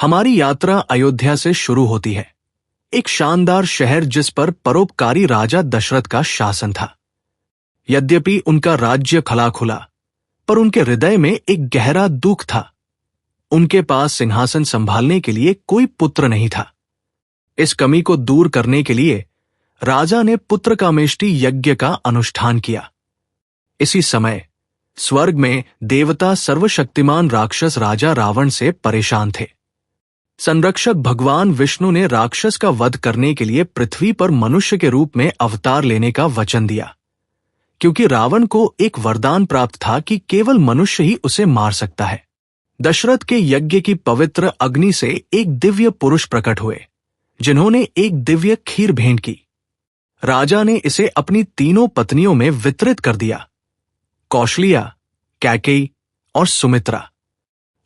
हमारी यात्रा अयोध्या से शुरू होती है, एक शानदार शहर जिस पर परोपकारी राजा दशरथ का शासन था। यद्यपि उनका राज्य खला खुला, पर उनके हृदय में एक गहरा दुख था। उनके पास सिंहासन संभालने के लिए कोई पुत्र नहीं था। इस कमी को दूर करने के लिए राजा ने पुत्रकामेष्टि यज्ञ का अनुष्ठान किया। इसी समय स्वर्ग में देवता सर्वशक्तिमान राक्षस राजा रावण से परेशान थे। संरक्षक भगवान विष्णु ने राक्षस का वध करने के लिए पृथ्वी पर मनुष्य के रूप में अवतार लेने का वचन दिया, क्योंकि रावण को एक वरदान प्राप्त था कि केवल मनुष्य ही उसे मार सकता है। दशरथ के यज्ञ की पवित्र अग्नि से एक दिव्य पुरुष प्रकट हुए, जिन्होंने एक दिव्य खीर भेंट की। राजा ने इसे अपनी तीनों पत्नियों में वितरित कर दिया, कौशल्या, कैकेयी और सुमित्रा।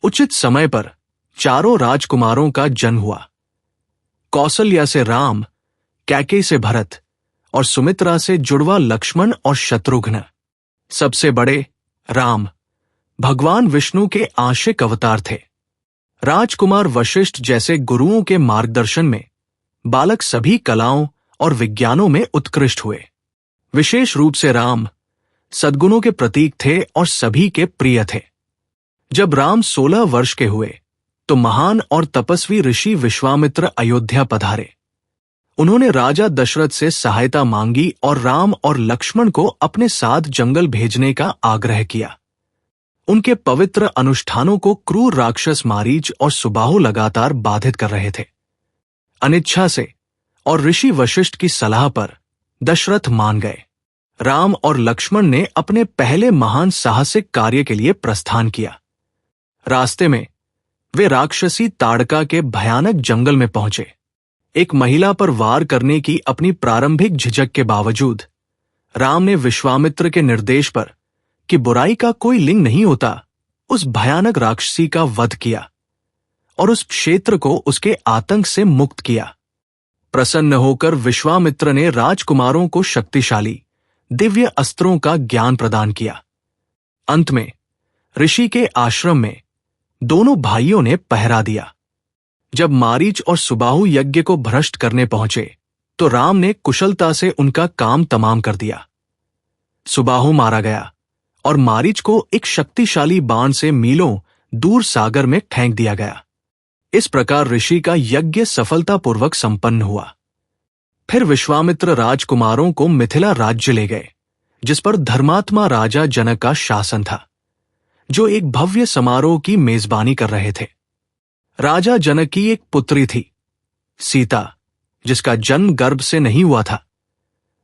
उचित समय पर चारों राजकुमारों का जन्म हुआ। कौशल्या से राम, कैकेयी से भरत और सुमित्रा से जुड़वा लक्ष्मण और शत्रुघ्न। सबसे बड़े राम भगवान विष्णु के आंशिक अवतार थे। राजकुमार वशिष्ठ जैसे गुरुओं के मार्गदर्शन में बालक सभी कलाओं और विज्ञानों में उत्कृष्ट हुए। विशेष रूप से राम सद्गुणों के प्रतीक थे और सभी के प्रिय थे। जब राम 16 वर्ष के हुए तो महान और तपस्वी ऋषि विश्वामित्र अयोध्या पधारे। उन्होंने राजा दशरथ से सहायता मांगी और राम और लक्ष्मण को अपने साथ जंगल भेजने का आग्रह किया। उनके पवित्र अनुष्ठानों को क्रूर राक्षस मारीच और सुबाहु लगातार बाधित कर रहे थे। अनिच्छा से और ऋषि वशिष्ठ की सलाह पर दशरथ मान गए। राम और लक्ष्मण ने अपने पहले महान साहसिक कार्य के लिए प्रस्थान किया। रास्ते में वे राक्षसी ताड़का के भयानक जंगल में पहुंचे। एक महिला पर वार करने की अपनी प्रारंभिक झिझक के बावजूद राम ने विश्वामित्र के निर्देश पर कि बुराई का कोई लिंग नहीं होता, उस भयानक राक्षसी का वध किया और उस क्षेत्र को उसके आतंक से मुक्त किया। प्रसन्न होकर विश्वामित्र ने राजकुमारों को शक्तिशाली दिव्य अस्त्रों का ज्ञान प्रदान किया। अंत में ऋषि के आश्रम में दोनों भाइयों ने पहरा दिया। जब मारीच और सुबाहु यज्ञ को भ्रष्ट करने पहुंचे तो राम ने कुशलता से उनका काम तमाम कर दिया। सुबाहु मारा गया और मारीच को एक शक्तिशाली बाण से मीलों दूर सागर में फेंक दिया गया। इस प्रकार ऋषि का यज्ञ सफलतापूर्वक संपन्न हुआ। फिर विश्वामित्र राजकुमारों को मिथिला राज्य ले गए, जिस पर धर्मात्मा राजा जनक का शासन था, जो एक भव्य समारोह की मेजबानी कर रहे थे। राजा जनक की एक पुत्री थी, सीता, जिसका जन्म गर्भ से नहीं हुआ था,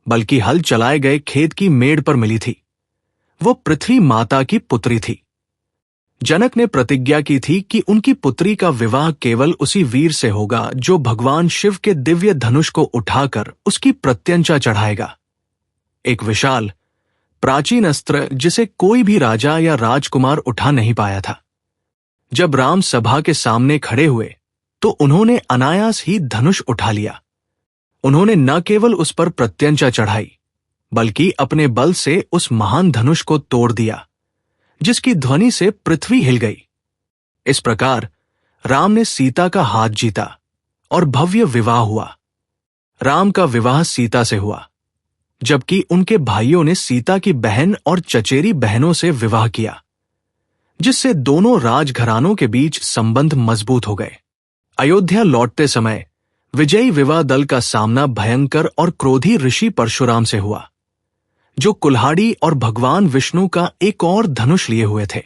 बल्कि हल चलाए गए खेत की मेड़ पर मिली थी। वो पृथ्वी माता की पुत्री थी। जनक ने प्रतिज्ञा की थी कि उनकी पुत्री का विवाह केवल उसी वीर से होगा जो भगवान शिव के दिव्य धनुष को उठाकर उसकी प्रत्यंचा चढ़ाएगा। एक विशाल प्राचीन अस्त्र जिसे कोई भी राजा या राजकुमार उठा नहीं पाया था। जब राम सभा के सामने खड़े हुए तो उन्होंने अनायास ही धनुष उठा लिया। उन्होंने न केवल उस पर प्रत्यंचा चढ़ाई, बल्कि अपने बल से उस महान धनुष को तोड़ दिया, जिसकी ध्वनि से पृथ्वी हिल गई। इस प्रकार राम ने सीता का हाथ जीता और भव्य विवाह हुआ। राम का विवाह सीता से हुआ, जबकि उनके भाइयों ने सीता की बहन और चचेरी बहनों से विवाह किया, जिससे दोनों राजघरानों के बीच संबंध मजबूत हो गए। अयोध्या लौटते समय विजयी विवाह दल का सामना भयंकर और क्रोधी ऋषि परशुराम से हुआ, जो कुल्हाड़ी और भगवान विष्णु का एक और धनुष लिए हुए थे।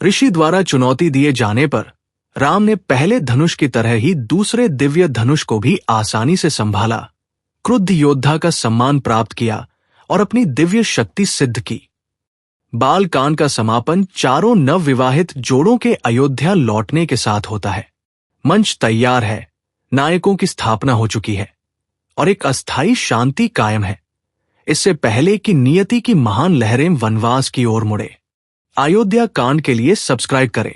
ऋषि द्वारा चुनौती दिए जाने पर राम ने पहले धनुष की तरह ही दूसरे दिव्य धनुष को भी आसानी से संभाला, क्रुद्ध योद्धा का सम्मान प्राप्त किया और अपनी दिव्य शक्ति सिद्ध की। बाल कांड का समापन चारों नवविवाहित जोड़ों के अयोध्या लौटने के साथ होता है। मंच तैयार है, नायकों की स्थापना हो चुकी है और एक अस्थायी शांति कायम है, इससे पहले कि नियति की महान लहरें वनवास की ओर मुड़े। अयोध्या कांड के लिए सब्सक्राइब करें।